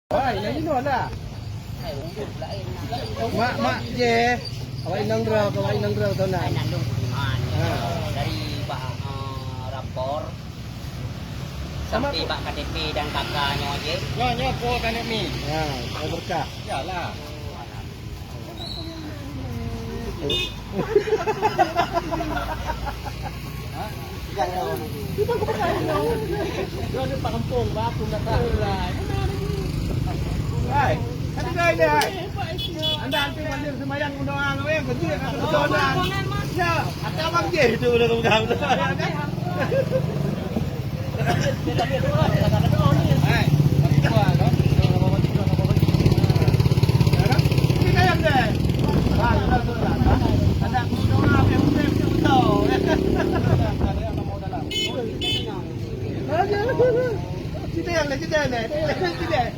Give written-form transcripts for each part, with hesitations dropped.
Ay, yang ini lah. Mak je. Awak inang draw, awak inang draw tahun Ay, nan. nandun po naman. Dari rapor. Sampai Pak KTP dan kakaknya aja. Nyonya po kan mi. Ha, saya berkah. Yalah. Kau ni pak kampung, pak aku nak tahu lah. Hai, ada gaya ni hai. Anda anti mandir semayang doang, yang kecil kan doang. Ya, ada abang je itu udah pegang tu. Hai, dua kan? Ini kaya deh. Ah, sudah. Ada doang apa yang betul. Kita yang lagi dah ni. Kita.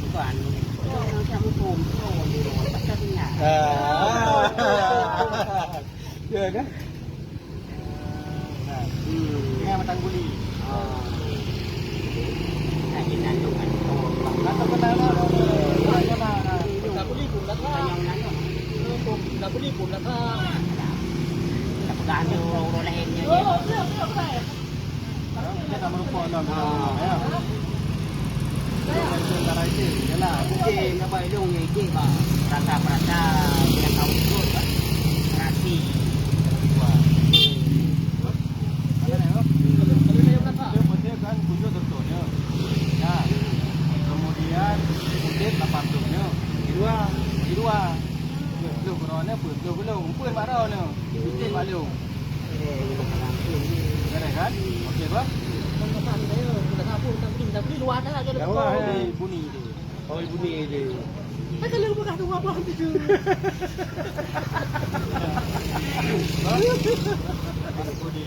Bukan. Kamu pun di rumah pasarnya. Ya kan? Dengan matang guli. Lagi nandun kan. Atau kena lah. Tak boleh pun lah. Yang nandun. Tak boleh pun lah. Tak pegang ada orang lainnya je. Dia tak merupakan dalam. Ya. Cara itu. Yalah. Mungkin apa itu yang je pak. Perasa yang tahu itu pak. Rasi. Dia mesti kan kunjung doktornya. Ya. Kemudian mungkin lapangnya. Di dua. Belum corona pun belum. Pun marah ni. Mesti malu. Ada kan? Okey apa? Tak boleh luar dah. Jawab ya. Bunyi dia. Oh, ibu ni dia. Tak kalau lupa tu apa tu. Bunyi.